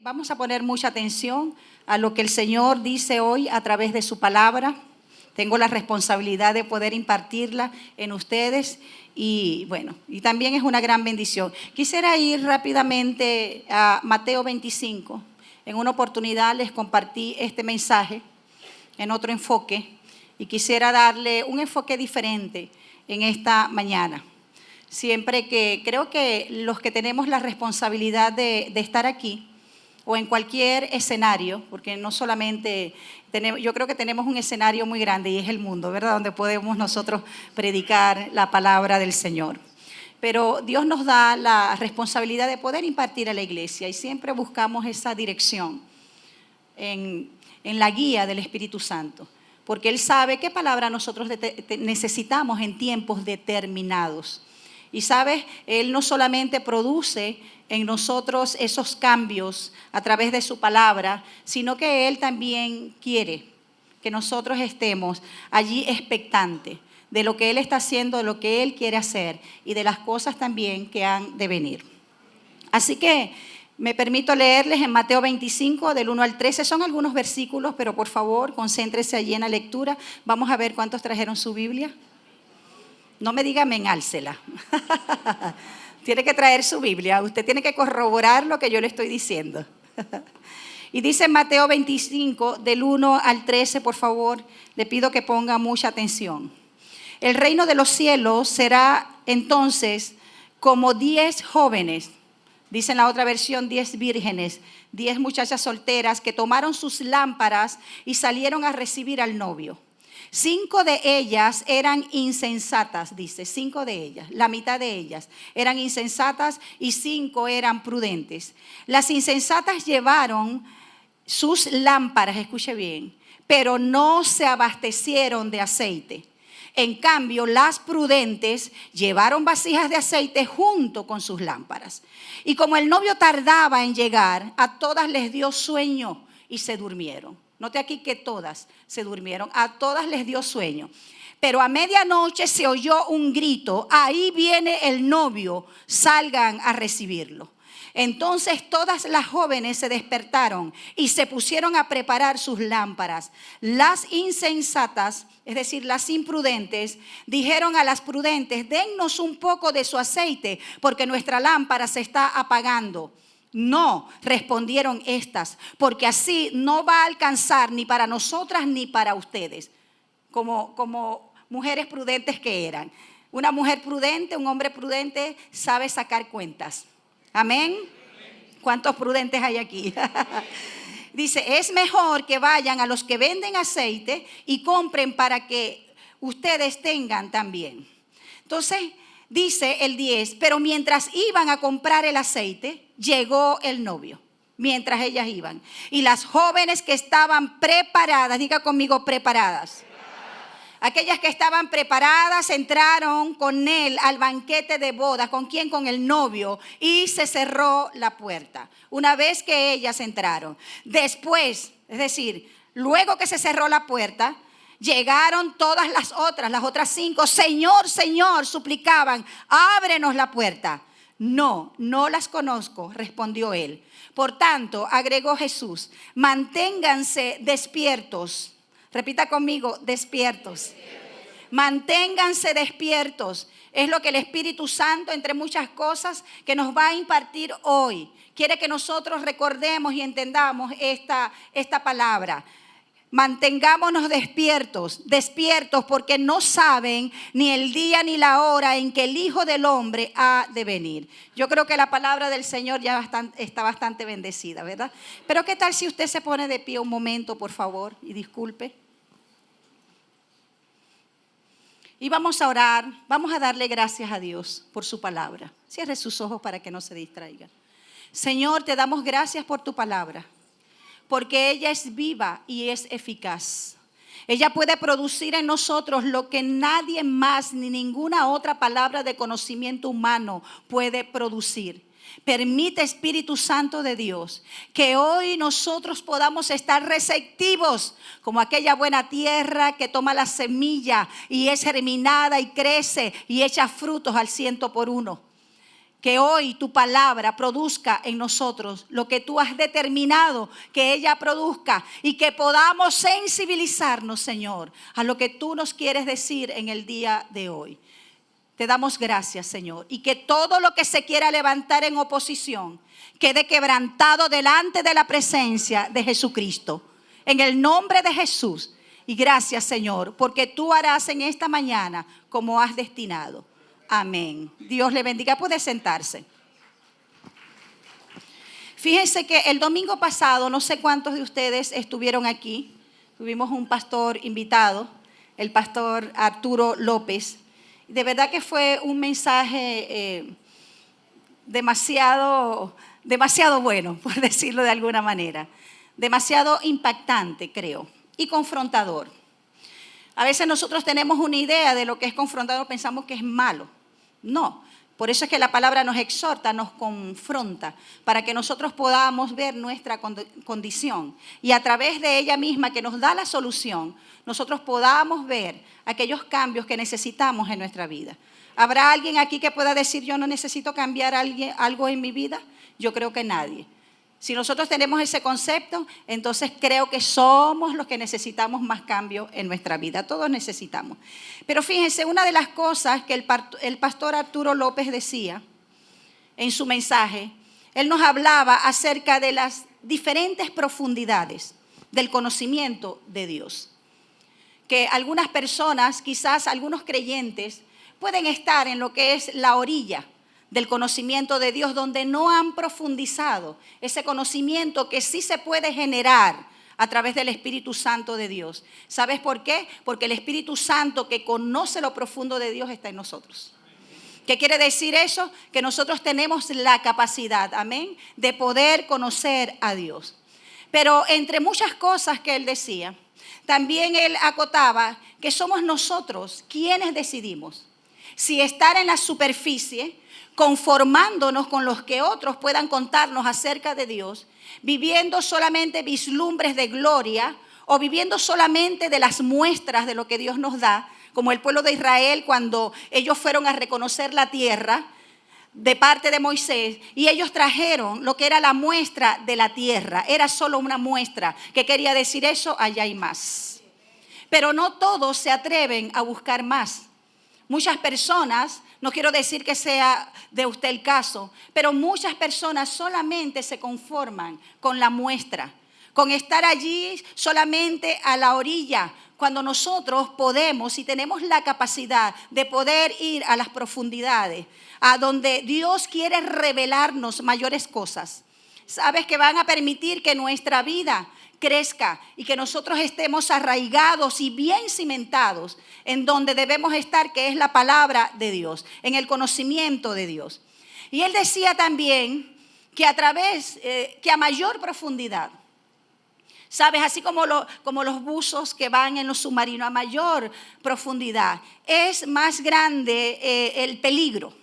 Vamos a poner mucha atención a lo que el Señor dice hoy a través de su palabra. Tengo la responsabilidad de poder impartirla en ustedes y también es una gran bendición. Quisiera ir rápidamente a Mateo 25. En una oportunidad les compartí este mensaje en otro enfoque y quisiera darle un enfoque diferente en esta mañana. Siempre que creo que los que tenemos la responsabilidad de estar aquí o en cualquier escenario, porque no solamente tenemos, yo creo que tenemos un escenario muy grande y es el mundo, ¿verdad? Donde podemos nosotros predicar la palabra del Señor. Pero Dios nos da la responsabilidad de poder impartir a la iglesia y siempre buscamos esa dirección en la guía del Espíritu Santo, porque Él sabe qué palabra nosotros necesitamos en tiempos determinados. Y sabes, Él no solamente produce en nosotros esos cambios a través de su palabra, sino que Él también quiere que nosotros estemos allí expectantes de lo que Él está haciendo, de lo que Él quiere hacer y de las cosas también que han de venir. Así que me permito leerles en Mateo 25, del 1 al 13. Son algunos versículos, pero por favor, concéntrese allí en la lectura. Vamos a ver cuántos trajeron su Biblia. No me diga amén, álcela. Tiene que traer su Biblia. Usted tiene que corroborar lo que yo le estoy diciendo. Y dice Mateo 25, del 1 al 13, por favor, le pido que ponga mucha atención. El reino de los cielos será entonces como 10 jóvenes, dice en la otra versión 10 vírgenes, 10 muchachas solteras que tomaron sus lámparas y salieron a recibir al novio. 5 de ellas eran insensatas, dice, 5 de ellas, la mitad de ellas eran insensatas y 5 eran prudentes. Las insensatas llevaron sus lámparas, escuche bien, pero no se abastecieron de aceite. En cambio, las prudentes llevaron vasijas de aceite junto con sus lámparas. Y como el novio tardaba en llegar, a todas les dio sueño y se durmieron. Note aquí que todas se durmieron, a todas les dio sueño. Pero a medianoche se oyó un grito: ahí viene el novio, salgan a recibirlo. Entonces todas las jóvenes se despertaron y se pusieron a preparar sus lámparas. Las insensatas, es decir, las imprudentes, dijeron a las prudentes: dennos un poco de su aceite, porque nuestra lámpara se está apagando. No, respondieron estas, porque así no va a alcanzar ni para nosotras ni para ustedes. Como mujeres prudentes que eran. Una mujer prudente, un hombre prudente sabe sacar cuentas. Amén. ¿Cuántos prudentes hay aquí? Dice, es mejor que vayan a los que venden aceite y compren para que ustedes tengan también. Entonces, dice el 10, pero mientras iban a comprar el aceite, llegó el novio. Mientras ellas iban. Y las jóvenes que estaban preparadas, diga conmigo, preparadas. Aquellas que estaban preparadas entraron con él al banquete de bodas. ¿Con quién? Con el novio. Y se cerró la puerta. Una vez que ellas entraron. Después, es decir, luego que se cerró la puerta, llegaron todas las otras 5. Señor, Señor, suplicaban, ábrenos la puerta. No, no las conozco, respondió él. Por tanto, agregó Jesús, manténganse despiertos. Repita conmigo, despiertos. Manténganse despiertos. Es lo que el Espíritu Santo, entre muchas cosas, que nos va a impartir hoy. Quiere que nosotros recordemos y entendamos esta palabra. Mantengámonos despiertos porque no saben ni el día ni la hora en que el Hijo del Hombre ha de venir. Yo creo que la palabra del Señor ya está bastante bendecida, ¿verdad? Pero ¿qué tal si usted se pone de pie un momento, por favor, y disculpe? Y vamos a orar, vamos a darle gracias a Dios por su palabra. Cierre sus ojos para que no se distraigan. Señor, te damos gracias por tu palabra, porque ella es viva y es eficaz. Ella puede producir en nosotros lo que nadie más ni ninguna otra palabra de conocimiento humano puede producir. Permite, Espíritu Santo de Dios, que hoy nosotros podamos estar receptivos como aquella buena tierra que toma la semilla y es germinada y crece y echa frutos al 100 por 1. que hoy tu palabra produzca en nosotros lo que tú has determinado que ella produzca y que podamos sensibilizarnos, Señor, a lo que tú nos quieres decir en el día de hoy. Te damos gracias, Señor, y que todo lo que se quiera levantar en oposición quede quebrantado delante de la presencia de Jesucristo. En el nombre de Jesús. Y gracias, Señor, porque tú harás en esta mañana como has destinado. Amén. Dios le bendiga. Puede sentarse. Fíjense que el domingo pasado, no sé cuántos de ustedes estuvieron aquí. Tuvimos un pastor invitado, el pastor Arturo López. De verdad que fue un mensaje demasiado bueno, por decirlo de alguna manera. Demasiado impactante, creo, y confrontador. A veces nosotros tenemos una idea de lo que es confrontador, pensamos que es malo. No, por eso es que la palabra nos exhorta, nos confronta, para que nosotros podamos ver nuestra condición y a través de ella misma que nos da la solución, nosotros podamos ver aquellos cambios que necesitamos en nuestra vida. ¿Habrá alguien aquí que pueda decir yo no necesito cambiar algo en mi vida? Yo creo que nadie. Si nosotros tenemos ese concepto, entonces creo que somos los que necesitamos más cambio en nuestra vida. Todos necesitamos. Pero fíjense, una de las cosas que el pastor Arturo López decía en su mensaje, él nos hablaba acerca de las diferentes profundidades del conocimiento de Dios. Que algunas personas, quizás algunos creyentes, pueden estar en lo que es la orilla del conocimiento de Dios, donde no han profundizado ese conocimiento que sí se puede generar a través del Espíritu Santo de Dios. ¿Sabes por qué? Porque el Espíritu Santo que conoce lo profundo de Dios está en nosotros. ¿Qué quiere decir eso? Que nosotros tenemos la capacidad, amén, de poder conocer a Dios. Pero entre muchas cosas que él decía, también él acotaba que somos nosotros quienes decidimos si estar en la superficie, conformándonos con los que otros puedan contarnos acerca de Dios, viviendo solamente vislumbres de gloria o viviendo solamente de las muestras de lo que Dios nos da, como el pueblo de Israel cuando ellos fueron a reconocer la tierra de parte de Moisés y ellos trajeron lo que era la muestra de la tierra, era solo una muestra. ¿Qué quería decir eso? Allá hay más. Pero no todos se atreven a buscar más. Muchas personas, no quiero decir que sea de usted el caso, pero muchas personas solamente se conforman con la muestra, con estar allí solamente a la orilla, cuando nosotros podemos y tenemos la capacidad de poder ir a las profundidades, a donde Dios quiere revelarnos mayores cosas. Sabes que van a permitir que nuestra vida crezca y que nosotros estemos arraigados y bien cimentados en donde debemos estar, que es la palabra de Dios, en el conocimiento de Dios. Y él decía también que que a mayor profundidad, sabes, así como los buzos que van en los submarinos, a mayor profundidad, es más grande el peligro.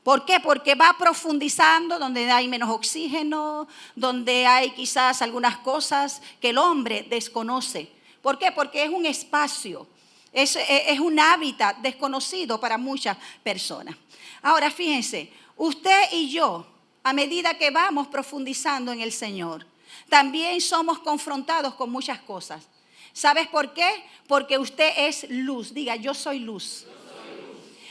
¿Por qué? Porque va profundizando donde hay menos oxígeno, donde hay quizás algunas cosas que el hombre desconoce. ¿Por qué? Porque es un espacio, es un hábitat desconocido para muchas personas. Ahora fíjense, usted y yo, a medida que vamos profundizando en el Señor, también somos confrontados con muchas cosas. ¿Sabes por qué? Porque usted es luz. Diga, yo soy luz.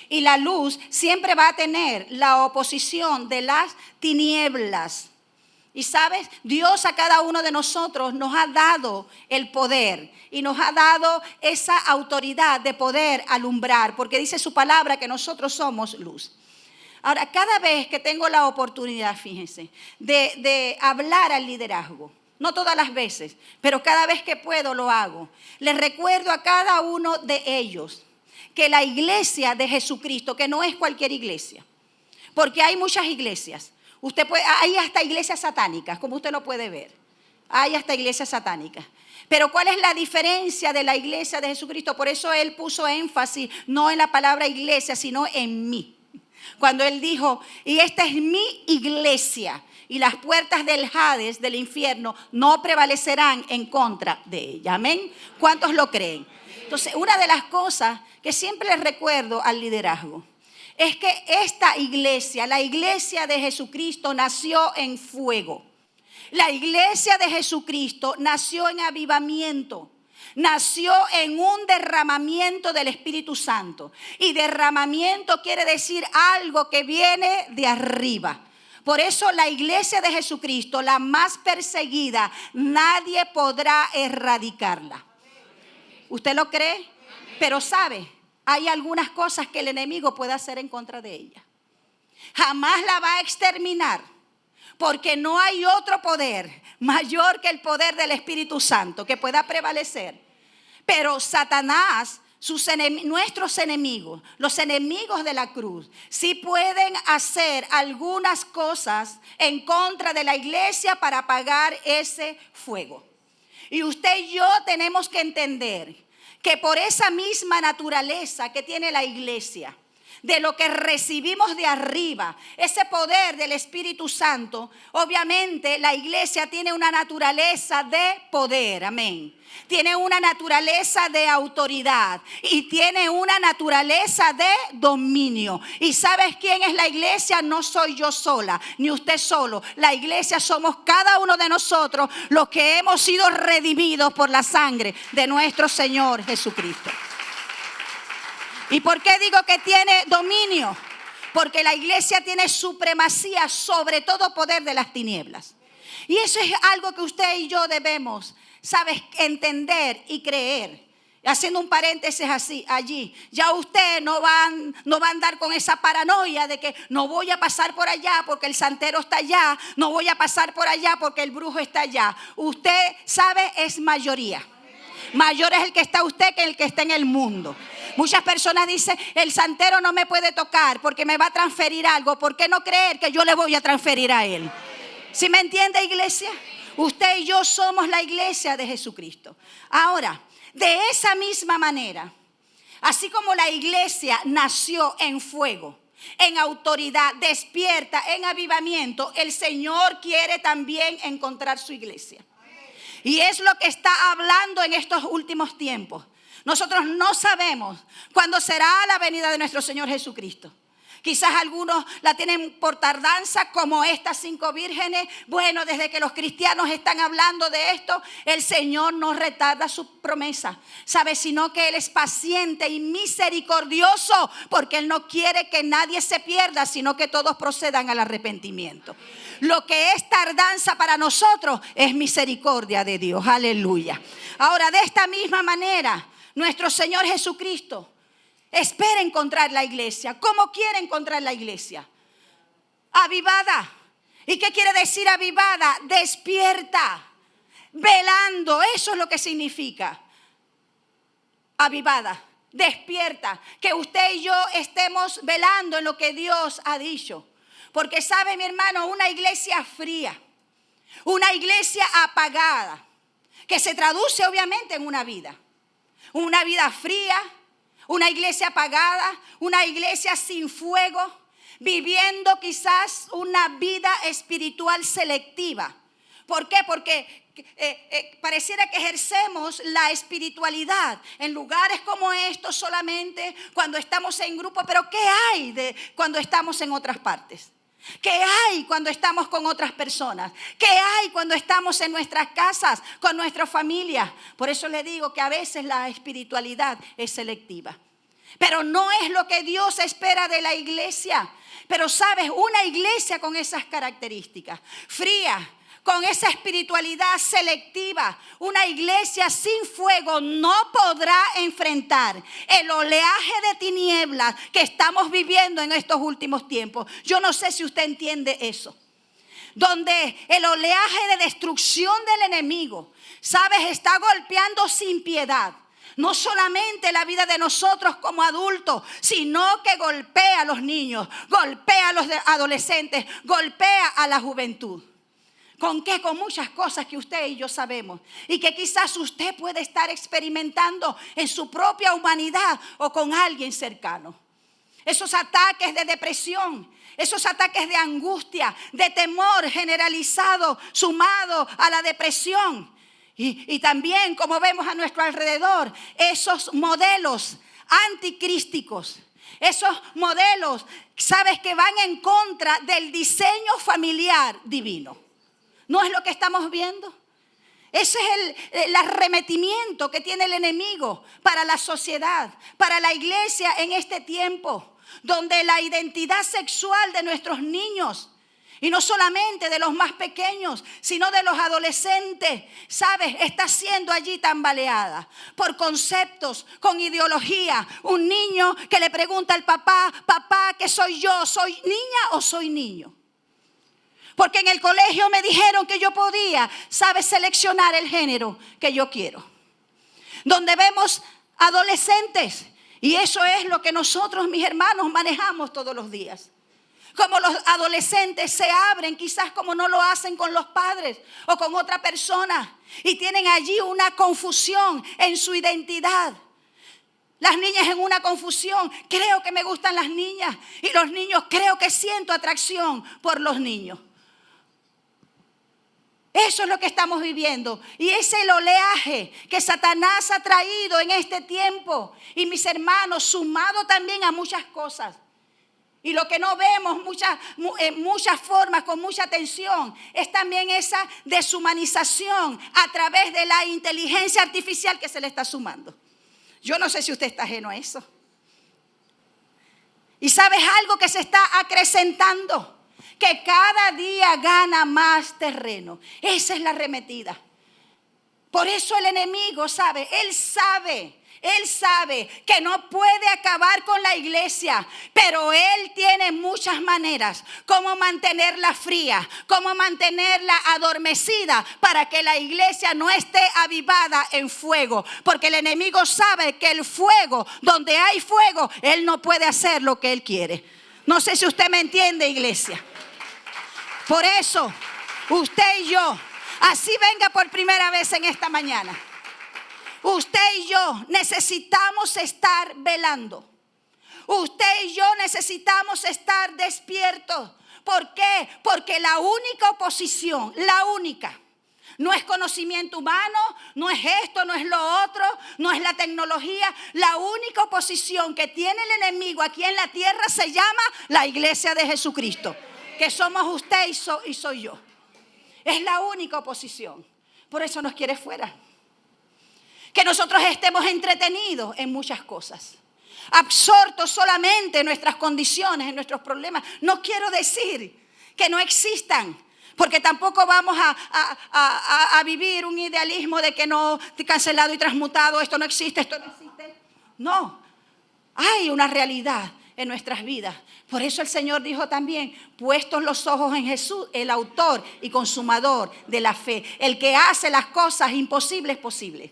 Y la luz siempre va a tener la oposición de las tinieblas. Y sabes, Dios a cada uno de nosotros nos ha dado el poder y nos ha dado esa autoridad de poder alumbrar, porque dice su palabra que nosotros somos luz. Ahora, cada vez que tengo la oportunidad, fíjense, de hablar al liderazgo, no todas las veces, pero cada vez que puedo lo hago, les recuerdo a cada uno de ellos que la iglesia de Jesucristo, que no es cualquier iglesia, porque hay muchas iglesias. Hay hasta iglesias satánicas, como usted lo puede ver. Hay hasta iglesias satánicas. Pero ¿cuál es la diferencia de la iglesia de Jesucristo? Por eso él puso énfasis no en la palabra iglesia, sino en mí. Cuando él dijo, y esta es mi iglesia, y las puertas del Hades, del infierno, no prevalecerán en contra de ella. Amén. ¿Cuántos lo creen? Entonces, una de las cosas que siempre les recuerdo al liderazgo es que esta iglesia, la iglesia de Jesucristo, nació en fuego. La iglesia de Jesucristo nació en avivamiento. Nació en un derramamiento del Espíritu Santo. Y derramamiento quiere decir algo que viene de arriba. Por eso la iglesia de Jesucristo, la más perseguida, nadie podrá erradicarla. ¿Usted lo cree? Pero sabe, hay algunas cosas que el enemigo puede hacer en contra de ella. Jamás la va a exterminar, porque no hay otro poder mayor que el poder del Espíritu Santo que pueda prevalecer. Pero Satanás, nuestros enemigos, los enemigos de la cruz, sí pueden hacer algunas cosas en contra de la iglesia para apagar ese fuego. Y usted y yo tenemos que entender que por esa misma naturaleza que tiene la iglesia, de lo que recibimos de arriba, ese poder del Espíritu Santo, obviamente la iglesia tiene una naturaleza de poder, amén. Tiene una naturaleza de autoridad y tiene una naturaleza de dominio. ¿Y sabes quién es la iglesia? No soy yo sola, ni usted solo. La iglesia somos cada uno de nosotros, los que hemos sido redimidos por la sangre de nuestro Señor Jesucristo. ¿Y por qué digo que tiene dominio? Porque la iglesia tiene supremacía sobre todo poder de las tinieblas. Y eso es algo que usted y yo debemos, ¿sabes?, entender y creer. Haciendo un paréntesis así, allí, ya usted no va a andar con esa paranoia de que no voy a pasar por allá porque el santero está allá, no voy a pasar por allá porque el brujo está allá. Usted sabe, es mayoría. Mayor es el que está usted que el que está en el mundo. Muchas personas dicen, el santero no me puede tocar porque me va a transferir algo. ¿Por qué no creer que yo le voy a transferir a él? ¿Sí me entiende, iglesia? Usted y yo somos la iglesia de Jesucristo. Ahora, de esa misma manera, así como la iglesia nació en fuego, en autoridad, despierta, en avivamiento, el Señor quiere también encontrar su iglesia. Y es lo que está hablando en estos últimos tiempos. Nosotros no sabemos cuándo será la venida de nuestro Señor Jesucristo. Quizás algunos la tienen por tardanza, como estas 5 vírgenes. Bueno, desde que los cristianos están hablando de esto, el Señor no retarda su promesa, ¿sabe? Sino que Él es paciente y misericordioso, porque Él no quiere que nadie se pierda, sino que todos procedan al arrepentimiento. Lo que es tardanza para nosotros es misericordia de Dios. Aleluya. Ahora, de esta misma manera, nuestro Señor Jesucristo espera encontrar la iglesia. ¿Cómo quiere encontrar la iglesia? Avivada. ¿Y qué quiere decir avivada? Despierta, velando. Eso es lo que significa avivada, despierta. Que usted y yo estemos velando en lo que Dios ha dicho. Porque sabe, mi hermano, una iglesia fría, una iglesia apagada, que se traduce obviamente en una vida fría, una iglesia apagada, una iglesia sin fuego, viviendo quizás una vida espiritual selectiva. ¿Por qué? Porque pareciera que ejercemos la espiritualidad en lugares como estos solamente cuando estamos en grupo. Pero ¿qué hay de cuando estamos en otras partes? ¿Qué hay cuando estamos con otras personas? ¿Qué hay cuando estamos en nuestras casas, con nuestra familia? Por eso le digo que a veces la espiritualidad es selectiva. Pero no es lo que Dios espera de la iglesia. Pero sabes, una iglesia con esas características, fría, con esa espiritualidad selectiva, una iglesia sin fuego no podrá enfrentar el oleaje de tinieblas que estamos viviendo en estos últimos tiempos. Yo no sé si usted entiende eso. Donde el oleaje de destrucción del enemigo, ¿sabes?, está golpeando sin piedad. No solamente la vida de nosotros como adultos, sino que golpea a los niños, golpea a los adolescentes, golpea a la juventud. ¿Con qué? Con muchas cosas que usted y yo sabemos y que quizás usted puede estar experimentando en su propia humanidad o con alguien cercano. Esos ataques de depresión, esos ataques de angustia, de temor generalizado sumado a la depresión. Y también, como vemos a nuestro alrededor, esos modelos anticrísticos Esos modelos, sabes, que van en contra del diseño familiar divino. ¿No es lo que estamos viendo? Ese es el arremetimiento que tiene el enemigo para la sociedad, para la iglesia en este tiempo, donde la identidad sexual de nuestros niños, y no solamente de los más pequeños, sino de los adolescentes, ¿sabes? Está siendo allí tambaleada por conceptos, con ideología. Un niño que le pregunta al papá, papá, ¿qué soy yo? ¿Soy niña o soy niño? Porque en el colegio me dijeron que yo podía, ¿sabes?, seleccionar el género que yo quiero. Donde vemos adolescentes, y eso es lo que nosotros, mis hermanos, manejamos todos los días. Como los adolescentes se abren, quizás como no lo hacen con los padres o con otra persona, y tienen allí una confusión en su identidad. Las niñas en una confusión, creo que me gustan las niñas, y los niños, creo que siento atracción por los niños. Eso es lo que estamos viviendo, y es el oleaje que Satanás ha traído en este tiempo, y mis hermanos, sumado también a muchas cosas. Y lo que no vemos en muchas formas, con mucha atención, es también esa deshumanización a través de la inteligencia artificial que se le está sumando. Yo no sé si usted está ajeno a eso. Y sabes algo que se está acrecentando, que cada día gana más terreno. Esa es la arremetida. Por eso el enemigo sabe, él sabe que no puede acabar con la iglesia, pero él tiene muchas maneras como mantenerla fría, como mantenerla adormecida para que la iglesia no esté avivada en fuego. Porque el enemigo sabe que el fuego, donde hay fuego, él no puede hacer lo que él quiere. No sé si usted me entiende, iglesia. Por eso, usted y yo, así venga por primera vez en esta mañana, usted y yo necesitamos estar velando. Usted y yo necesitamos estar despiertos. ¿Por qué? Porque la única oposición, no es conocimiento humano, no es esto, no es lo otro, no es la tecnología. La única oposición que tiene el enemigo aquí en la tierra se llama la iglesia de Jesucristo, que somos usted y soy yo. Es la única oposición. Por eso nos quiere fuera. Que nosotros estemos entretenidos en muchas cosas, absortos solamente en nuestras condiciones, en nuestros problemas. No quiero decir que no existan, porque tampoco vamos a vivir un idealismo de que no, cancelado y transmutado, esto no existe. No, hay una realidad en nuestras vidas. Por eso el Señor dijo también, puestos los ojos en Jesús, el autor y consumador de la fe, el que hace las cosas imposibles posibles.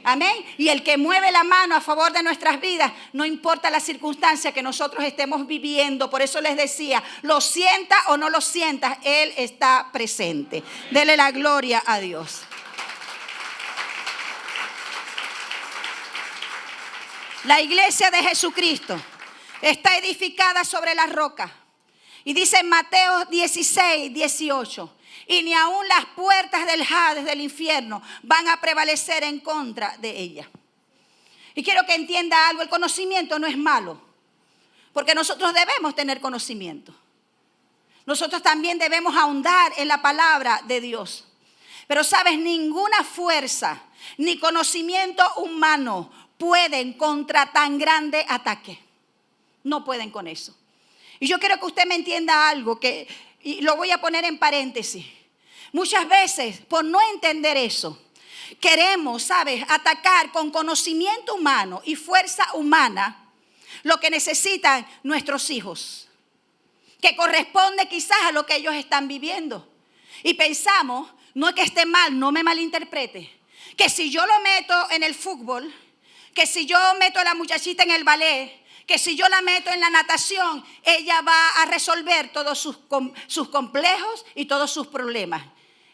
Amén. Y el que mueve la mano a favor de nuestras vidas, no importa la circunstancia que nosotros estemos viviendo. Por eso les decía, lo sientas o no lo sientas, Él está presente. Dele la gloria a Dios. La iglesia de Jesucristo está edificada sobre la roca. Y dice en Mateo 16, 18. Y ni aun las puertas del Hades, del infierno, van a prevalecer en contra de ella. Y quiero que entienda algo, el conocimiento no es malo, porque nosotros debemos tener conocimiento. Nosotros también debemos ahondar en la palabra de Dios. Pero sabes, ninguna fuerza ni conocimiento humano pueden contra tan grande ataque. No pueden con eso. Y yo quiero que usted me entienda algo y lo voy a poner en paréntesis. Muchas veces, por no entender eso, queremos, ¿sabes?, atacar con conocimiento humano y fuerza humana lo que necesitan nuestros hijos, que corresponde quizás a lo que ellos están viviendo. Y pensamos, no es que esté mal, no me malinterprete, que si yo lo meto en el fútbol, que si yo meto a la muchachita en el ballet, que si yo la meto en la natación, ella va a resolver todos sus complejos y todos sus problemas.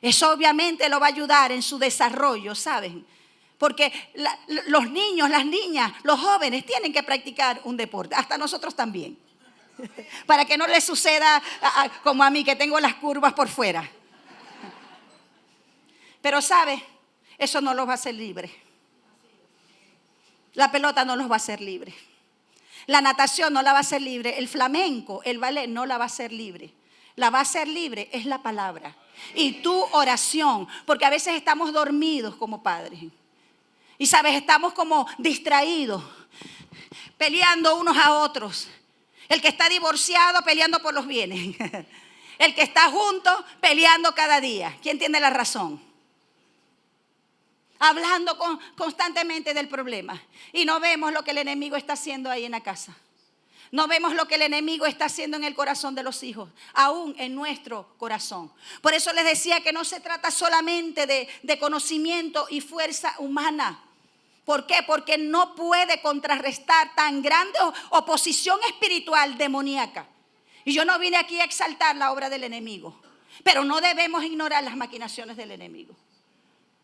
Eso obviamente lo va a ayudar en su desarrollo, ¿saben? Porque los niños, las niñas, los jóvenes tienen que practicar un deporte, hasta nosotros también. Para que no les suceda como a mí, que tengo las curvas por fuera. Pero ¿sabe? Eso no los va a hacer libres. La pelota no los va a hacer libres. La natación no la va a hacer libre. El flamenco, el ballet no la va a hacer libre. La va a hacer libre es la palabra. Y tu oración, porque a veces estamos dormidos como padres. Y sabes, estamos como distraídos, peleando unos a otros. El que está divorciado peleando por los bienes. El que está junto peleando cada día. ¿Quién tiene la razón? Hablando constantemente del problema. Y no vemos lo que el enemigo está haciendo ahí en la casa. No vemos lo que el enemigo está haciendo en el corazón de los hijos, aún en nuestro corazón. Por eso les decía que no se trata solamente de conocimiento y fuerza humana. ¿Por qué? Porque no puede contrarrestar tan grande oposición espiritual demoníaca. Y yo no vine aquí a exaltar la obra del enemigo, pero no debemos ignorar las maquinaciones del enemigo.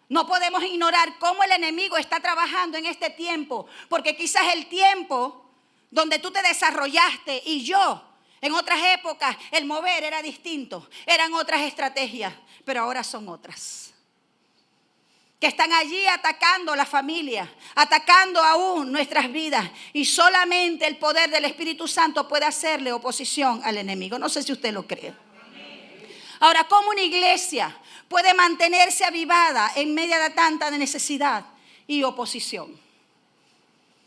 No podemos ignorar cómo el enemigo está trabajando en este tiempo, porque quizás el tiempo donde tú te desarrollaste y yo, en otras épocas, el mover era distinto, eran otras estrategias, pero ahora son otras. Que están allí atacando la familia, atacando aún nuestras vidas. Y solamente el poder del Espíritu Santo puede hacerle oposición al enemigo. No sé si usted lo cree. Ahora, ¿cómo una iglesia puede mantenerse avivada en medio de tanta necesidad y oposición?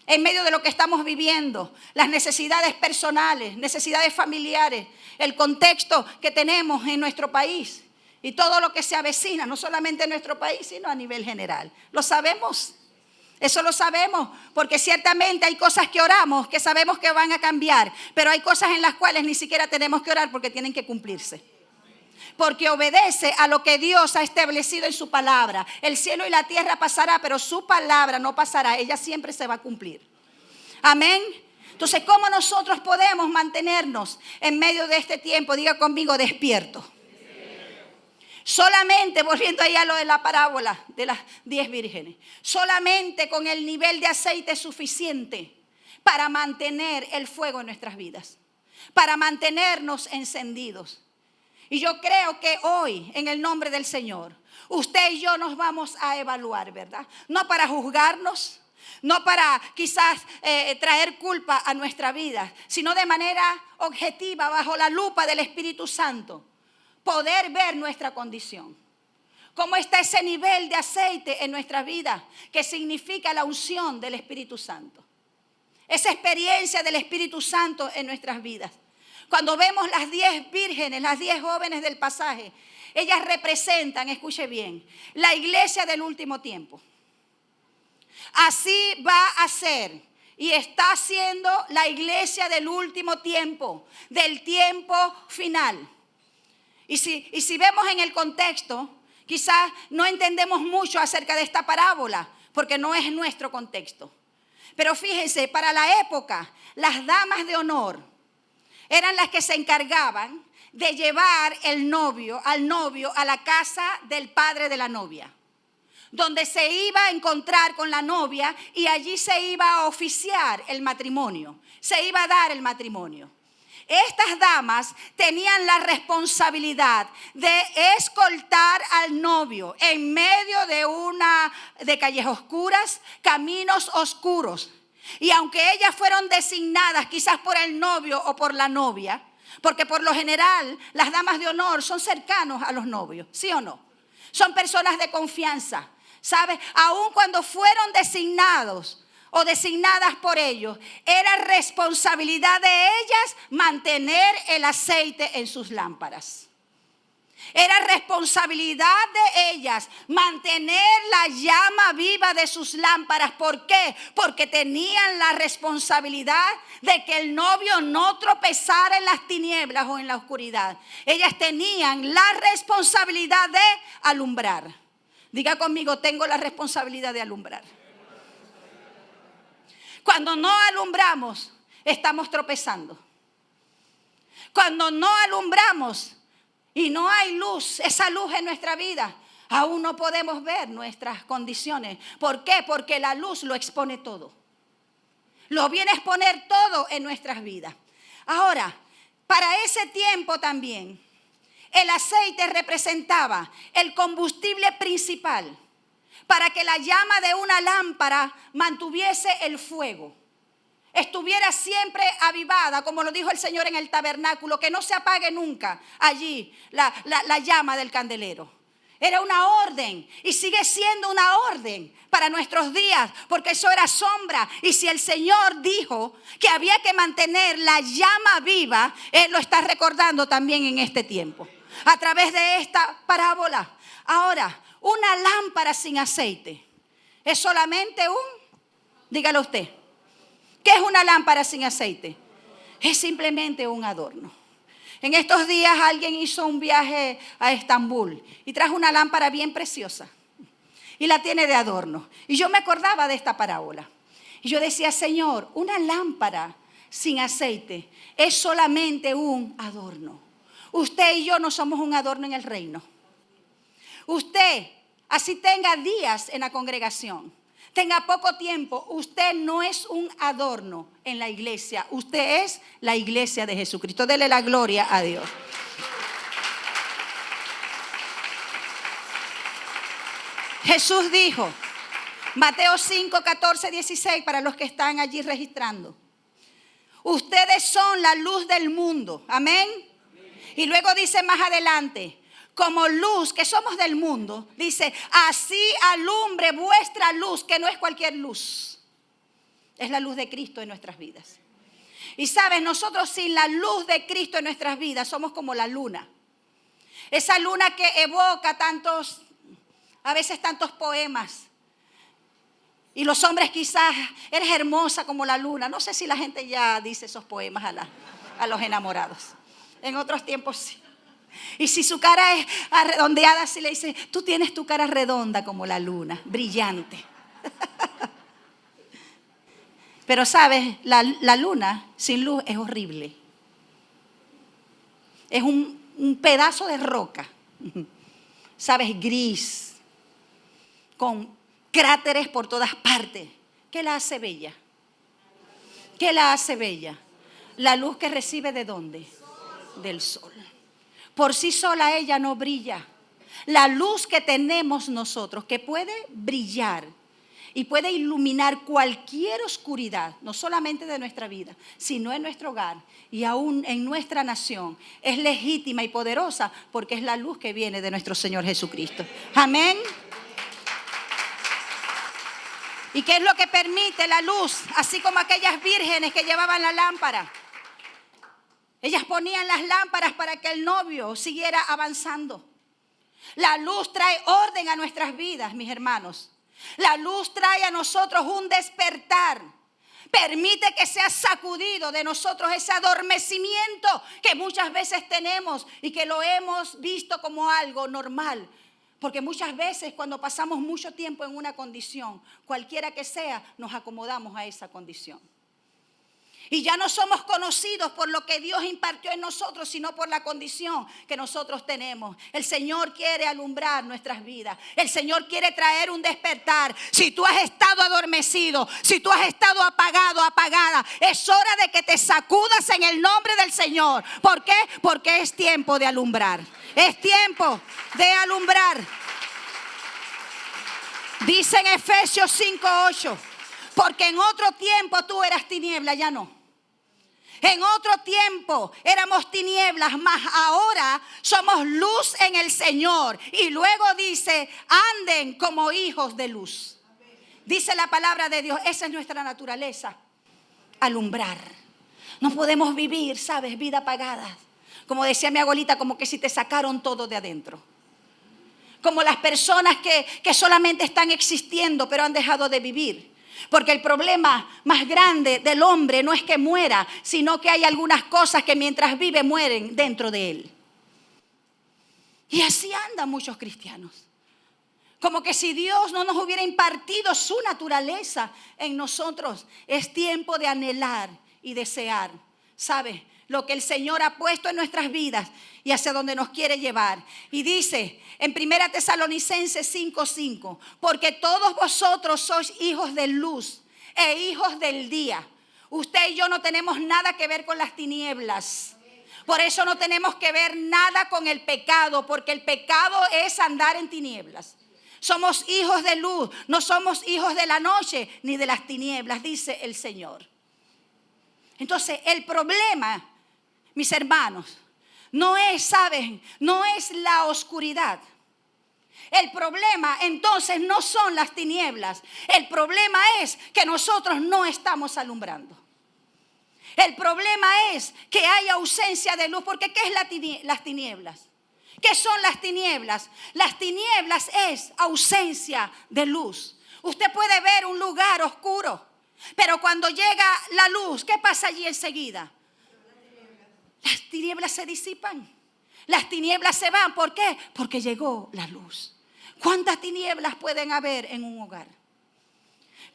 En medio de lo que estamos viviendo, las necesidades personales, necesidades familiares, el contexto que tenemos en nuestro país y todo lo que se avecina, no solamente en nuestro país, sino a nivel general. ¿Lo sabemos? Eso lo sabemos, porque ciertamente hay cosas que oramos, que sabemos que van a cambiar, pero hay cosas en las cuales ni siquiera tenemos que orar porque tienen que cumplirse. Porque obedece a lo que Dios ha establecido en su palabra. El cielo y la tierra pasará, pero su palabra no pasará. Ella siempre se va a cumplir. Amén. Entonces, ¿cómo nosotros podemos mantenernos en medio de este tiempo? Diga conmigo, despierto. Solamente, volviendo ahí a lo de la parábola de las 10 vírgenes, solamente con el nivel de aceite suficiente para mantener el fuego en nuestras vidas, para mantenernos encendidos. Y yo creo que hoy, en el nombre del Señor, usted y yo nos vamos a evaluar, ¿verdad? No para juzgarnos, no para quizás traer culpa a nuestra vida, sino de manera objetiva, bajo la lupa del Espíritu Santo, poder ver nuestra condición. ¿Cómo está ese nivel de aceite en nuestra vida? Que significa la unción del Espíritu Santo. Esa experiencia del Espíritu Santo en nuestras vidas. Cuando vemos las 10 vírgenes, las 10 jóvenes del pasaje, ellas representan, escuche bien, la iglesia del último tiempo. Así va a ser y está siendo la iglesia del último tiempo, del tiempo final. Y si vemos en el contexto, quizás no entendemos mucho acerca de esta parábola, porque no es nuestro contexto. Pero fíjense, para la época, las damas de honor eran las que se encargaban de llevar al novio a la casa del padre de la novia, donde se iba a encontrar con la novia y allí se iba a oficiar el matrimonio, se iba a dar el matrimonio. Estas damas tenían la responsabilidad de escoltar al novio en medio de calles oscuras, caminos oscuros. Y aunque ellas fueron designadas quizás por el novio o por la novia, porque por lo general las damas de honor son cercanos a los novios, ¿sí o no? Son personas de confianza, ¿sabes? Aun cuando fueron designados o designadas por ellos, era responsabilidad de ellas mantener el aceite en sus lámparas. Era responsabilidad de ellas mantener la llama viva de sus lámparas. ¿Por qué? Porque tenían la responsabilidad de que el novio no tropezara en las tinieblas o en la oscuridad. Ellas tenían la responsabilidad de alumbrar. Diga conmigo, tengo la responsabilidad de alumbrar. Cuando no alumbramos, estamos tropezando. Cuando no alumbramos y no hay luz, esa luz en nuestra vida, aún no podemos ver nuestras condiciones. ¿Por qué? Porque la luz lo expone todo. Lo viene a exponer todo en nuestras vidas. Ahora, para ese tiempo también, el aceite representaba el combustible principal para que la llama de una lámpara mantuviese el fuego. estuviera siempre avivada, como lo dijo el Señor en el tabernáculo, que no se apague nunca allí la llama del candelero. Era una orden y sigue siendo una orden para nuestros días, porque eso era sombra. Y si el Señor dijo que había que mantener la llama viva, Él lo está recordando también en este tiempo, a través de esta parábola. Ahora, una lámpara sin aceite es solamente dígalo usted, ¿qué es una lámpara sin aceite? Es simplemente un adorno. En estos días alguien hizo un viaje a Estambul y trajo una lámpara bien preciosa y la tiene de adorno. Y yo me acordaba de esta parábola. Y yo decía, Señor, una lámpara sin aceite es solamente un adorno. Usted y yo no somos un adorno en el reino. Usted, así tenga días en la congregación, tenga poco tiempo, usted no es un adorno en la iglesia. Usted es la iglesia de Jesucristo. Dele la gloria a Dios. Jesús dijo, Mateo 5, 14, 16, para los que están allí registrando. Ustedes son la luz del mundo. Amén. Y luego dice más adelante, como luz que somos del mundo, dice, así alumbre vuestra luz, que no es cualquier luz, es la luz de Cristo en nuestras vidas. Y sabes, nosotros sin la luz de Cristo en nuestras vidas somos como la luna. Esa luna que evoca a veces tantos poemas. Y los hombres quizás, eres hermosa como la luna. No sé si la gente ya dice esos poemas a los enamorados. En otros tiempos sí. Y si su cara es redondeada, así le dice, tú tienes tu cara redonda como la luna, brillante. Pero sabes, la luna sin luz es horrible. Es un pedazo de roca, sabes, gris, con cráteres por todas partes. ¿Qué la hace bella? ¿Qué la hace bella? La luz que recibe ¿de dónde? Del sol. Por sí sola ella no brilla. La luz que tenemos nosotros, que puede brillar y puede iluminar cualquier oscuridad, no solamente de nuestra vida, sino en nuestro hogar y aún en nuestra nación, es legítima y poderosa porque es la luz que viene de nuestro Señor Jesucristo. Amén. ¿Y qué es lo que permite la luz? Así como aquellas vírgenes que llevaban la lámpara. Ellas ponían las lámparas para que el novio siguiera avanzando. La luz trae orden a nuestras vidas, mis hermanos. La luz trae a nosotros un despertar. Permite que sea sacudido de nosotros ese adormecimiento que muchas veces tenemos y que lo hemos visto como algo normal. Porque muchas veces cuando pasamos mucho tiempo en una condición, cualquiera que sea, nos acomodamos a esa condición. Y ya no somos conocidos por lo que Dios impartió en nosotros, sino por la condición que nosotros tenemos. El Señor quiere alumbrar nuestras vidas. El Señor quiere traer un despertar. Si tú has estado adormecido, si tú has estado apagado, apagada, es hora de que te sacudas en el nombre del Señor. ¿Por qué? Porque es tiempo de alumbrar. Es tiempo de alumbrar. Dice en Efesios 5:8, porque en otro tiempo tú eras tiniebla, ya no. En otro tiempo éramos tinieblas, mas ahora somos luz en el Señor. Y luego dice, anden como hijos de luz. Dice la palabra de Dios, esa es nuestra naturaleza, alumbrar. No podemos vivir, ¿sabes? Vida apagada. Como decía mi abuelita, como que si te sacaron todo de adentro. Como las personas que solamente están existiendo, pero han dejado de vivir. Porque el problema más grande del hombre no es que muera, sino que hay algunas cosas que mientras vive mueren dentro de él. Y así andan muchos cristianos. Como que si Dios no nos hubiera impartido su naturaleza en nosotros. Es tiempo de anhelar y desear, ¿sabe? Lo que el Señor ha puesto en nuestras vidas y hacia donde nos quiere llevar. Y dice en 1 Tesalonicenses 5:5, porque todos vosotros sois hijos de luz e hijos del día. Usted y yo no tenemos nada que ver con las tinieblas. Por eso no tenemos que ver nada con el pecado, porque el pecado es andar en tinieblas. Somos hijos de luz, no somos hijos de la noche ni de las tinieblas, dice el Señor. Entonces, el problema, mis hermanos, no es, ¿saben? No es la oscuridad. El problema entonces no son las tinieblas. El problema es que nosotros no estamos alumbrando. El problema es que hay ausencia de luz. Porque ¿qué es las tinieblas? ¿Qué son las tinieblas? Las tinieblas es ausencia de luz. Usted puede ver un lugar oscuro, pero cuando llega la luz, ¿qué pasa allí enseguida? Las tinieblas se disipan. Las tinieblas se van. ¿Por qué? Porque llegó la luz. ¿Cuántas tinieblas pueden haber en un hogar?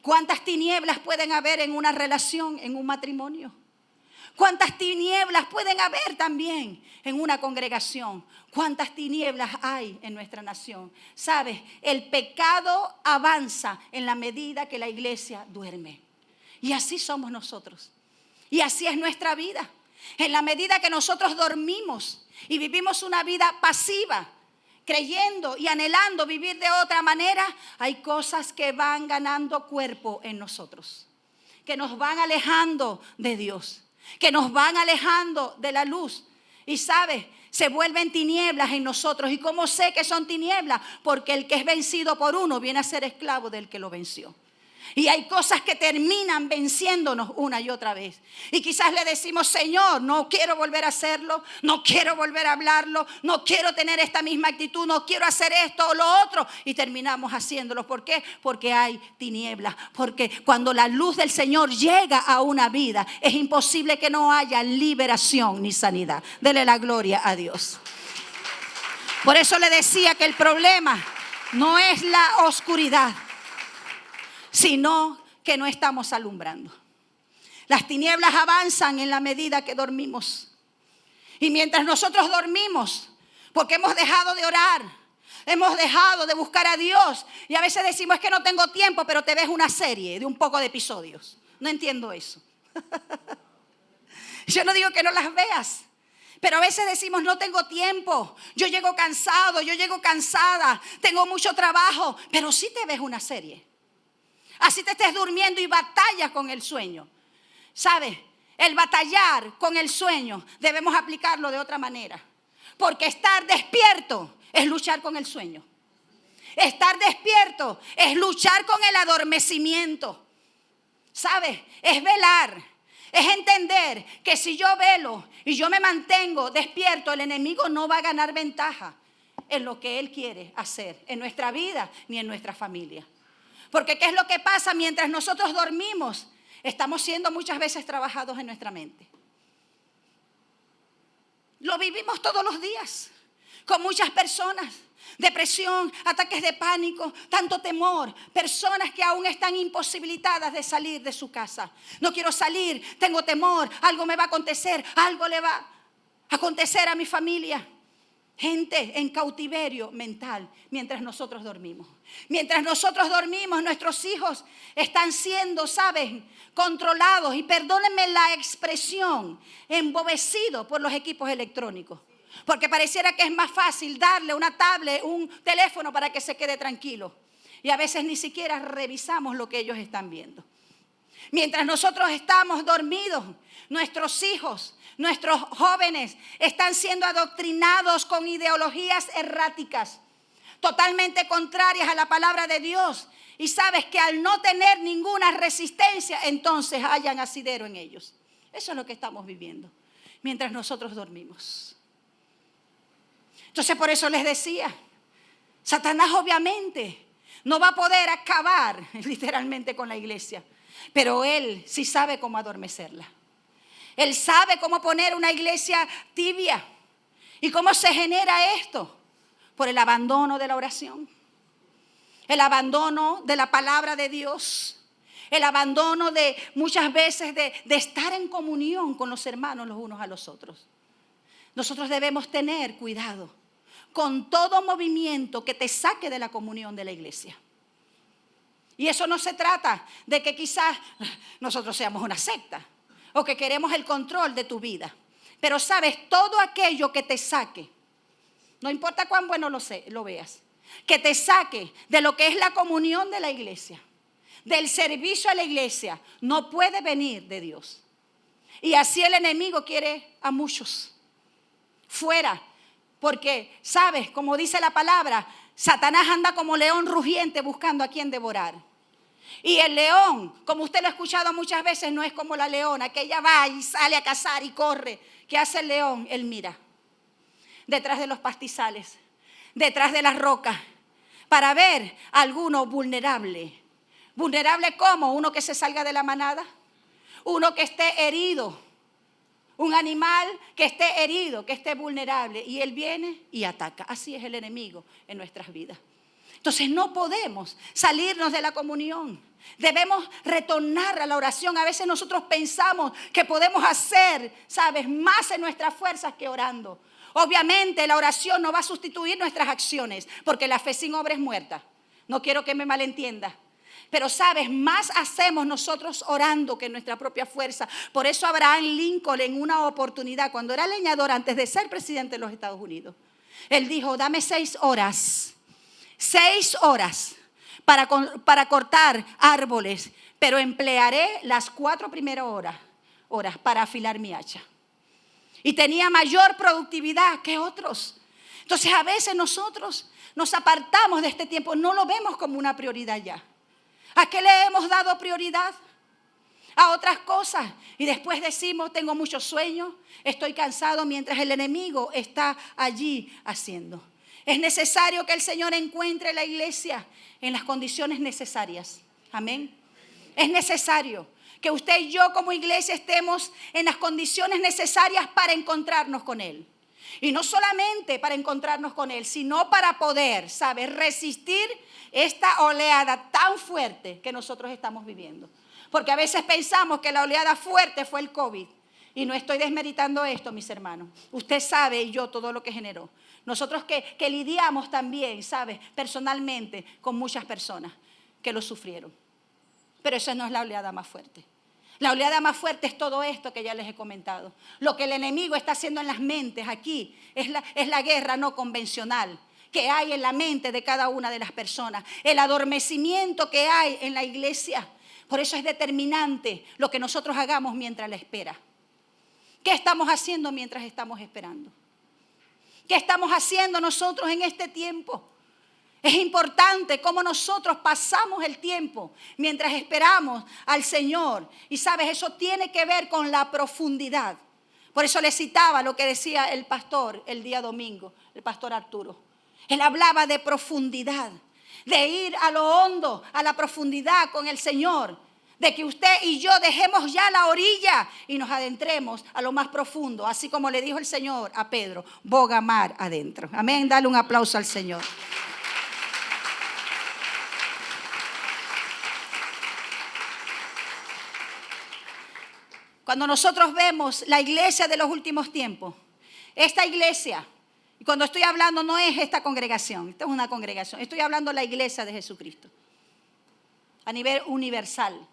¿Cuántas tinieblas pueden haber en una relación, en un matrimonio? ¿Cuántas tinieblas pueden haber también en una congregación? ¿Cuántas tinieblas hay en nuestra nación? ¿Sabes? El pecado avanza en la medida que la iglesia duerme. Y así somos nosotros. Y así es nuestra vida. En la medida que nosotros dormimos y vivimos una vida pasiva, creyendo y anhelando vivir de otra manera, hay cosas que van ganando cuerpo en nosotros, que nos van alejando de Dios, que nos van alejando de la luz. Y sabes, se vuelven tinieblas en nosotros. ¿Y cómo sé que son tinieblas? Porque el que es vencido por uno viene a ser esclavo del que lo venció. Y hay cosas que terminan venciéndonos una y otra vez. Y quizás le decimos: Señor, no quiero volver a hacerlo, no quiero volver a hablarlo, no quiero tener esta misma actitud, no quiero hacer esto o lo otro. Y terminamos haciéndolo. ¿Por qué? Porque hay tinieblas. Porque cuando la luz del Señor llega a una vida, es imposible que no haya liberación ni sanidad. Dele la gloria a Dios. Por eso le decía que el problema no es la oscuridad, sino que no estamos alumbrando. Las tinieblas avanzan en la medida que dormimos. Y mientras nosotros dormimos, porque hemos dejado de orar, hemos dejado de buscar a Dios, y a veces decimos: es que no tengo tiempo, pero te ves una serie de un poco de episodios. No entiendo eso. Yo no digo que no las veas, pero a veces decimos: no tengo tiempo, yo llego cansado, yo llego cansada, tengo mucho trabajo. Pero sí te ves una serie. Así te estés durmiendo y batallas con el sueño. ¿Sabes? El batallar con el sueño debemos aplicarlo de otra manera. Porque estar despierto es luchar con el sueño. Estar despierto es luchar con el adormecimiento. ¿Sabes? Es velar. Es entender que si yo velo y yo me mantengo despierto, el enemigo no va a ganar ventaja en lo que él quiere hacer en nuestra vida ni en nuestra familia. Porque ¿qué es lo que pasa mientras nosotros dormimos? Estamos siendo muchas veces trabajados en nuestra mente. Lo vivimos todos los días con muchas personas. Depresión, ataques de pánico, tanto temor. Personas que aún están imposibilitadas de salir de su casa. No quiero salir, tengo temor, algo me va a acontecer, algo le va a acontecer a mi familia. Gente en cautiverio mental mientras nosotros dormimos. Mientras nosotros dormimos, nuestros hijos están siendo, ¿saben?, controlados, y perdónenme la expresión, embobecidos por los equipos electrónicos. Porque pareciera que es más fácil darle una tablet, un teléfono para que se quede tranquilo. Y a veces ni siquiera revisamos lo que ellos están viendo. Mientras nosotros estamos dormidos, nuestros hijos, nuestros jóvenes están siendo adoctrinados con ideologías erráticas, totalmente contrarias a la palabra de Dios. Y sabes que al no tener ninguna resistencia, entonces hayan asidero en ellos. Eso es lo que estamos viviendo mientras nosotros dormimos. Entonces, por eso les decía, Satanás obviamente no va a poder acabar literalmente con la iglesia, pero él sí sabe cómo adormecerla. Él sabe cómo poner una iglesia tibia. ¿Y cómo se genera esto? Por el abandono de la oración, el abandono de la palabra de Dios, el abandono de muchas veces de estar en comunión con los hermanos los unos a los otros. Nosotros debemos tener cuidado con todo movimiento que te saque de la comunión de la iglesia. Y eso no se trata de que quizás nosotros seamos una secta o que queremos el control de tu vida. Pero sabes, todo aquello que te saque, no importa cuán bueno lo veas, que te saque de lo que es la comunión de la iglesia, del servicio a la iglesia, no puede venir de Dios. Y así el enemigo quiere a muchos fuera. Porque, ¿sabes? Como dice la palabra, Satanás anda como león rugiente buscando a quien devorar. Y el león, como usted lo ha escuchado muchas veces, no es como la leona, que ella va y sale a cazar y corre. ¿Qué hace el león? Él mira detrás de los pastizales, detrás de las rocas, para ver a alguno vulnerable. ¿Vulnerable cómo? Uno que se salga de la manada, uno que esté herido, un animal que esté herido, que esté vulnerable. Y él viene y ataca. Así es el enemigo en nuestras vidas. Entonces no podemos salirnos de la comunión. Debemos retornar a la oración. A veces nosotros pensamos que podemos hacer, ¿sabes?, más en nuestras fuerzas que orando. Obviamente la oración no va a sustituir nuestras acciones, porque la fe sin obra es muerta. No quiero que me malentienda. Pero sabes, más hacemos nosotros orando que en nuestra propia fuerza. Por eso Abraham Lincoln, en una oportunidad, cuando era leñador antes de ser presidente de los Estados Unidos, él dijo: dame 6 horas. 6 horas para cortar árboles, pero emplearé las 4 primeras horas para afilar mi hacha. Y tenía mayor productividad que otros. Entonces a veces nosotros nos apartamos de este tiempo, no lo vemos como una prioridad ya. ¿A qué le hemos dado prioridad? A otras cosas. Y después decimos: tengo mucho sueño, estoy cansado, mientras el enemigo está allí haciendo. Es necesario que el Señor encuentre la iglesia en las condiciones necesarias. Amén. Es necesario que usted y yo como iglesia estemos en las condiciones necesarias para encontrarnos con Él. Y no solamente para encontrarnos con Él, sino para poder, ¿sabe?, resistir esta oleada tan fuerte que nosotros estamos viviendo. Porque a veces pensamos que la oleada fuerte fue el COVID. Y no estoy desmeritando esto, mis hermanos. Usted sabe, y yo, todo lo que generó. Nosotros que lidiamos también, ¿sabe?, personalmente con muchas personas que lo sufrieron. Pero esa no es la oleada más fuerte. La oleada más fuerte es todo esto que ya les he comentado. Lo que el enemigo está haciendo en las mentes aquí es la guerra no convencional que hay en la mente de cada una de las personas. El adormecimiento que hay en la iglesia. Por eso es determinante lo que nosotros hagamos mientras la espera. ¿Qué estamos haciendo mientras estamos esperando? ¿Qué estamos haciendo nosotros en este tiempo? Es importante cómo nosotros pasamos el tiempo mientras esperamos al Señor. Y sabes, eso tiene que ver con la profundidad. Por eso le citaba lo que decía el pastor el día domingo, el pastor Arturo. Él hablaba de profundidad, de ir a lo hondo, a la profundidad con el Señor. De que usted y yo dejemos ya la orilla y nos adentremos a lo más profundo. Así como le dijo el Señor a Pedro: boga mar adentro. Amén, dale un aplauso al Señor. Cuando nosotros vemos la iglesia de los últimos tiempos, esta iglesia, y cuando estoy hablando no es esta congregación, esta es una congregación, estoy hablando de la iglesia de Jesucristo, a nivel universal.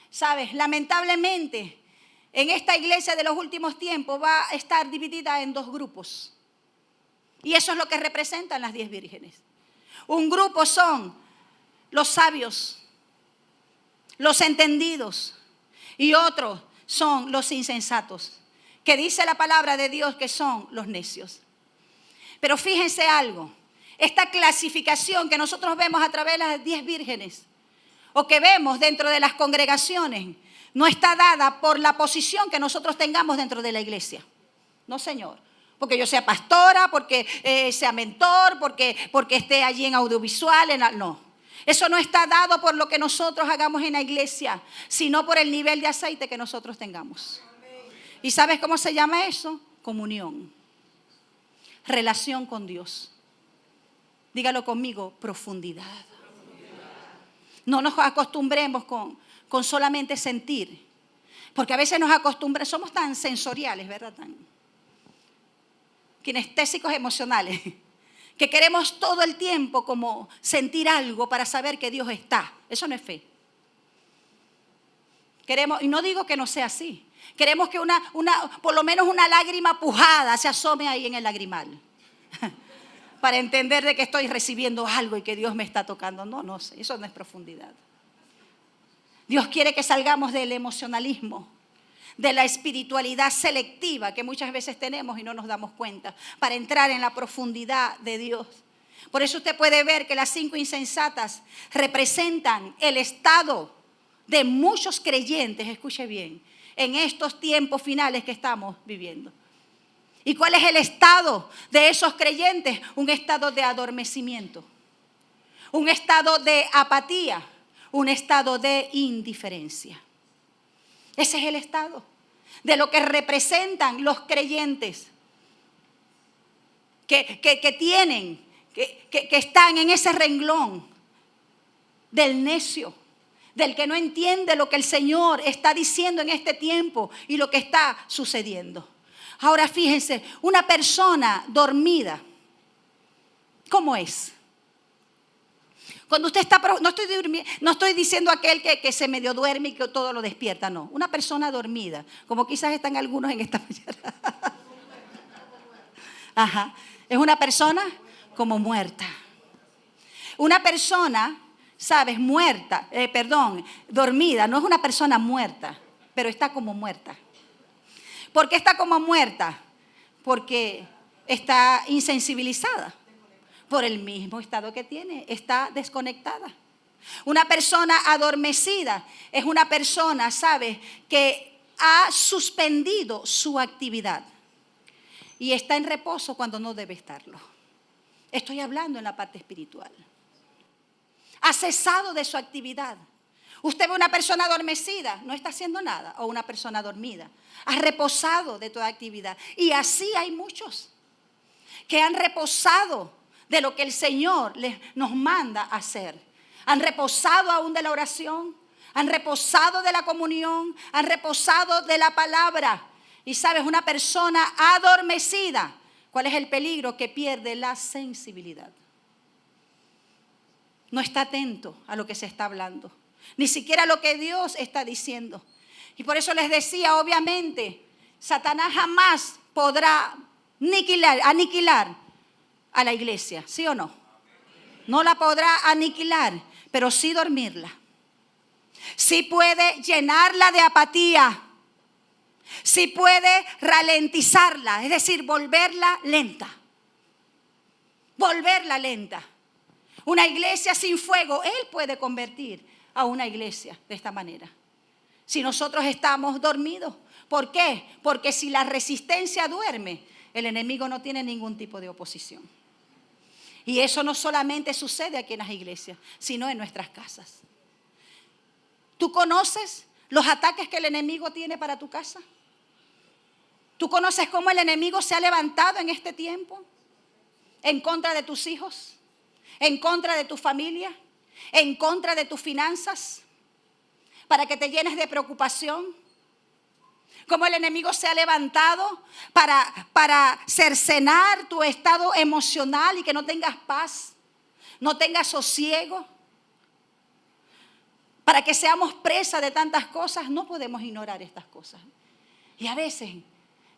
Sabes, lamentablemente, en esta iglesia de los últimos tiempos va a estar dividida en 2 grupos. Y eso es lo que representan las 10 vírgenes. Un grupo son los sabios, los entendidos, y otros son los insensatos, que dice la palabra de Dios que son los necios. Pero fíjense algo, esta clasificación que nosotros vemos a través de las 10 vírgenes, o que vemos dentro de las congregaciones, no está dada por la posición que nosotros tengamos dentro de la iglesia. No, Señor. Porque yo sea pastora, porque sea mentor, porque esté allí en audiovisual. No. Eso no está dado por lo que nosotros hagamos en la iglesia, sino por el nivel de aceite que nosotros tengamos. ¿Y sabes cómo se llama eso? Comunión. Relación con Dios. Dígalo conmigo: profundidad. No nos acostumbremos con solamente sentir. Porque a veces nos acostumbramos, somos tan sensoriales, ¿verdad? Tan kinestésicos emocionales, que queremos todo el tiempo como sentir algo para saber que Dios está. Eso no es fe. Queremos, y no digo que no sea así, queremos que por lo menos una lágrima pujada se asome ahí en el lagrimal. Para entender de que estoy recibiendo algo y que Dios me está tocando. No sé, eso no es profundidad. Dios quiere que salgamos del emocionalismo. de la espiritualidad selectiva que muchas veces tenemos y no nos damos cuenta, para entrar en la profundidad de Dios. Por eso usted puede ver que las 5 insensatas representan el estado de muchos creyentes, escuche bien, en estos tiempos finales que estamos viviendo. ¿Y cuál es el estado de esos creyentes? Un estado de adormecimiento, un estado de apatía, un estado de indiferencia. Ese es el estado de lo que representan los creyentes que tienen, que están en ese renglón del necio, del que no entiende lo que el Señor está diciendo en este tiempo y lo que está sucediendo. Ahora fíjense, una persona dormida, ¿cómo es? Cuando usted está, no estoy diciendo aquel que se medio duerme y que todo lo despierta, no. Una persona dormida, como quizás están algunos en esta mañana. Ajá. Es una persona como muerta. Una persona, ¿sabes? Dormida, no es una persona muerta, pero está como muerta. ¿Por qué está como muerta? Porque está insensibilizada por el mismo estado que tiene, está desconectada. Una persona adormecida es una persona, ¿sabes?, que ha suspendido su actividad y está en reposo cuando no debe estarlo. Estoy hablando en la parte espiritual. Ha cesado de su actividad. Usted ve una persona adormecida, no está haciendo nada, o una persona dormida. Ha reposado de toda actividad. Y así hay muchos que han reposado de lo que el Señor nos manda hacer. Han reposado aún de la oración, han reposado de la comunión, han reposado de la palabra. Y sabes, una persona adormecida, ¿cuál es el peligro? Que pierde la sensibilidad. No está atento a lo que se está hablando, ni siquiera a lo que Dios está diciendo. Y por eso les decía, obviamente, Satanás jamás podrá aniquilar a la iglesia, ¿sí o no? No la podrá aniquilar, pero sí dormirla. Sí puede llenarla de apatía. Sí puede ralentizarla, es decir, volverla lenta. Volverla lenta. Una iglesia sin fuego, Él puede convertir a una iglesia de esta manera. Si nosotros estamos dormidos. ¿Por qué? Porque si la resistencia duerme, el enemigo no tiene ningún tipo de oposición. Y eso no solamente sucede aquí en las iglesias, sino en nuestras casas. ¿Tú conoces los ataques que el enemigo tiene para tu casa? ¿Tú conoces cómo el enemigo se ha levantado en este tiempo? En contra de tus hijos, en contra de tu familia, en contra de tus finanzas, para que te llenes de preocupación. Cómo el enemigo se ha levantado para cercenar tu estado emocional y que no tengas paz, no tengas sosiego. Para que seamos presa de tantas cosas, no podemos ignorar estas cosas. Y a veces,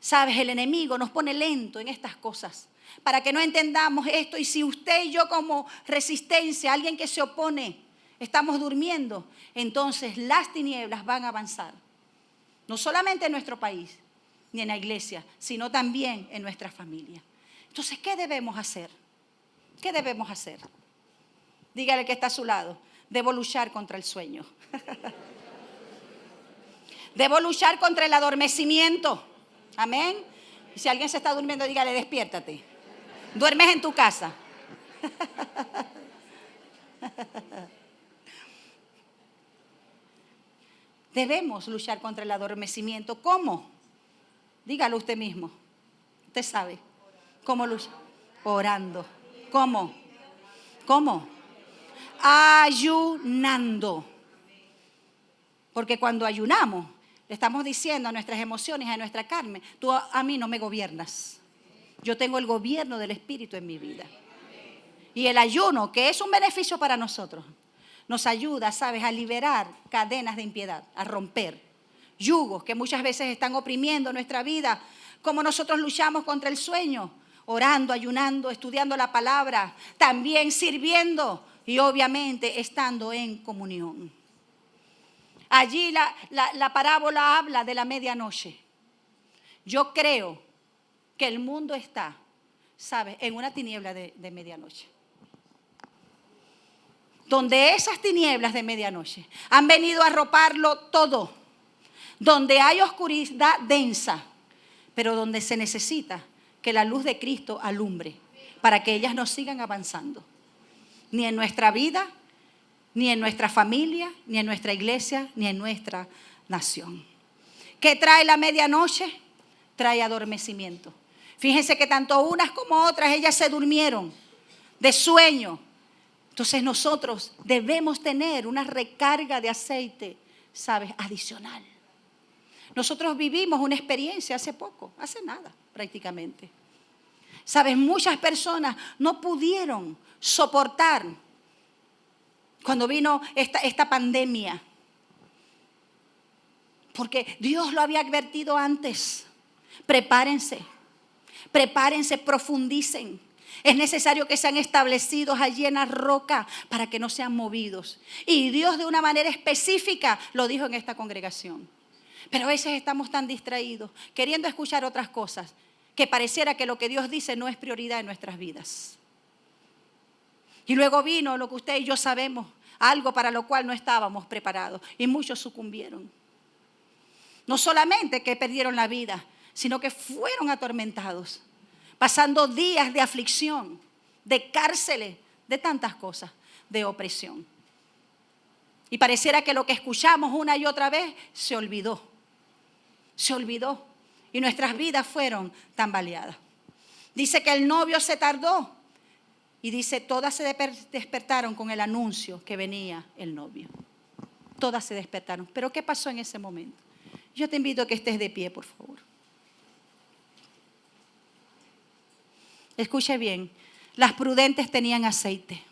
¿sabes? El enemigo nos pone lento en estas cosas para que no entendamos esto. Y si usted y yo como resistencia, alguien que se opone, estamos durmiendo, entonces las tinieblas van a avanzar. No solamente en nuestro país, ni en la iglesia, sino también en nuestra familia. Entonces, ¿qué debemos hacer? ¿Qué debemos hacer? Dígale que está a su lado. Debo luchar contra el sueño. Debo luchar contra el adormecimiento. Amén. Y si alguien se está durmiendo, dígale, despiértate. Duermes en tu casa. Debemos luchar contra el adormecimiento. ¿Cómo? Dígalo usted mismo. Usted sabe. ¿Cómo luchar? Orando. ¿Cómo? ¿Cómo? Ayunando. Porque cuando ayunamos, le estamos diciendo a nuestras emociones, a nuestra carne, tú a mí no me gobiernas. Yo tengo el gobierno del Espíritu en mi vida. Y el ayuno, que es un beneficio para nosotros, nos ayuda, ¿sabes?, a liberar cadenas de impiedad, a romper yugos que muchas veces están oprimiendo nuestra vida. Como nosotros luchamos contra el sueño, orando, ayunando, estudiando la palabra, también sirviendo y obviamente estando en comunión. Allí la parábola habla de la medianoche. Yo creo que el mundo está, ¿sabes?, en una tiniebla de medianoche. Donde esas tinieblas de medianoche han venido a arroparlo todo. Donde hay oscuridad densa, pero donde se necesita que la luz de Cristo alumbre para que ellas no sigan avanzando. Ni en nuestra vida, ni en nuestra familia, ni en nuestra iglesia, ni en nuestra nación. ¿Qué trae la medianoche? Trae adormecimiento. Fíjense que tanto unas como otras, ellas se durmieron de sueño. Entonces nosotros debemos tener una recarga de aceite, ¿sabes?, adicional. Nosotros vivimos una experiencia hace poco, hace nada prácticamente. ¿Sabes? Muchas personas no pudieron soportar cuando vino esta pandemia. Porque Dios lo había advertido antes. Prepárense, profundicen. Es necesario que sean establecidos allí en la roca para que no sean movidos. Y Dios de una manera específica lo dijo en esta congregación. Pero a veces estamos tan distraídos, queriendo escuchar otras cosas, que pareciera que lo que Dios dice no es prioridad en nuestras vidas. Y luego vino lo que usted y yo sabemos, algo para lo cual no estábamos preparados. Y muchos sucumbieron. No solamente que perdieron la vida, sino que fueron atormentados, pasando días de aflicción, de cárceles, de tantas cosas, de opresión. Y pareciera que lo que escuchamos una y otra vez se olvidó. Se olvidó. Y nuestras vidas fueron tambaleadas. Dice que el novio se tardó. Y dice, todas se despertaron con el anuncio que venía el novio. Todas se despertaron. Pero ¿qué pasó en ese momento? Yo te invito a que estés de pie, por favor. Escuche bien, las prudentes tenían aceite,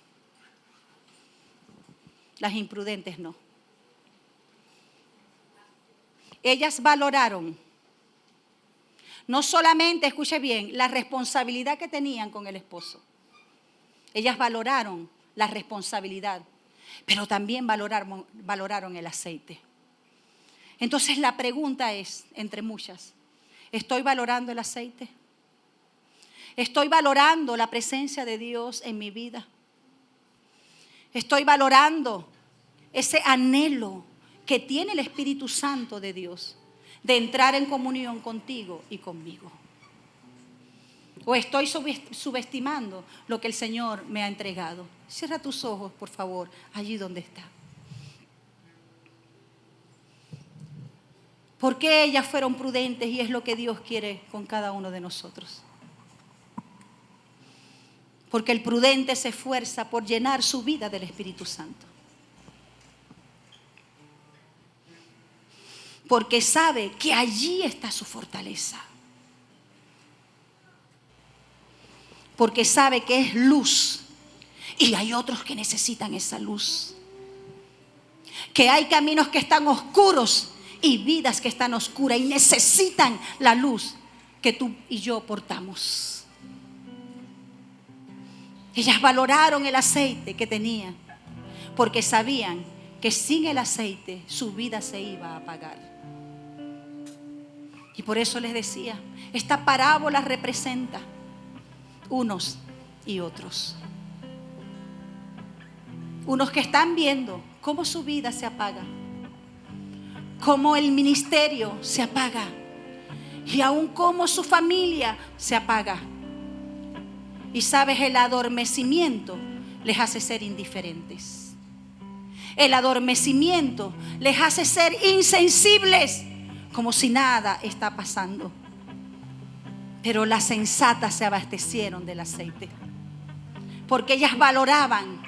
las imprudentes no. Ellas valoraron, no solamente, escuche bien, la responsabilidad que tenían con el esposo. Ellas valoraron la responsabilidad, pero también valoraron el aceite. Entonces la pregunta es, entre muchas, ¿estoy valorando el aceite? ¿Estoy valorando la presencia de Dios en mi vida? ¿Estoy valorando ese anhelo que tiene el Espíritu Santo de Dios de entrar en comunión contigo y conmigo? ¿O estoy subestimando lo que el Señor me ha entregado? Cierra tus ojos, por favor, allí donde está. ¿Por qué ellas fueron prudentes? Y es lo que Dios quiere con cada uno de nosotros. Porque el prudente se esfuerza por llenar su vida del Espíritu Santo. Porque sabe que allí está su fortaleza. Porque sabe que es luz. Y hay otros que necesitan esa luz. Que hay caminos que están oscuros y vidas que están oscuras y necesitan la luz que tú y yo portamos. Ellas valoraron el aceite que tenían porque sabían que sin el aceite su vida se iba a apagar. Y por eso les decía, esta parábola representa unos y otros. Unos que están viendo cómo su vida se apaga, cómo el ministerio se apaga y aún cómo su familia se apaga. Y sabes, el adormecimiento les hace ser indiferentes. El adormecimiento les hace ser insensibles, como si nada está pasando. Pero las sensatas se abastecieron del aceite, porque ellas valoraban,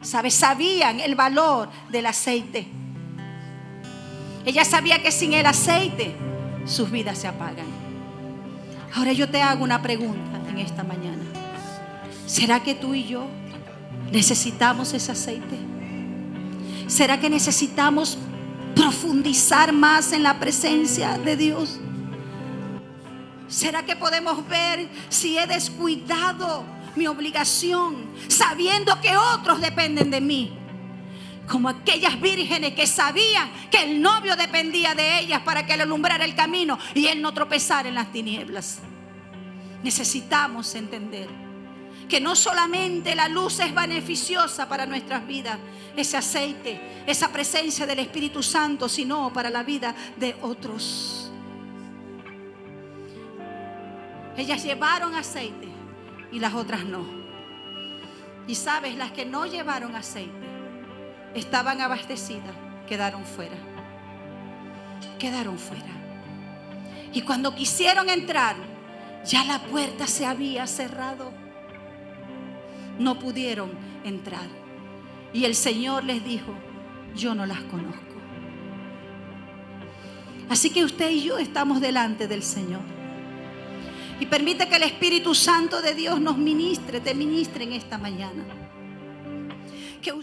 ¿sabes? Sabían el valor del aceite. Ellas sabían que sin el aceite sus vidas se apagan. Ahora yo te hago una pregunta en esta mañana. ¿Será que tú y yo necesitamos ese aceite? ¿Será que necesitamos profundizar más en la presencia de Dios? ¿Será que podemos ver si he descuidado mi obligación sabiendo que otros dependen de mí? como aquellas vírgenes que sabían que el novio dependía de ellas para que le alumbrara el camino y él no tropezara en las tinieblas. Necesitamos entender que no solamente la luz es beneficiosa para nuestras vidas, ese aceite, esa presencia del Espíritu Santo, sino para la vida de otros. Ellas llevaron aceite y las otras no. Y sabes, las que no llevaron aceite estaban abastecidas, quedaron fuera. Quedaron fuera. Y cuando quisieron entrar, ya la puerta se había cerrado. No pudieron entrar. Y el Señor les dijo: yo no las conozco. Así que usted y yo estamos delante del Señor. Y permite que el Espíritu Santo de Dios nos ministre, te ministre en esta mañana. Que usted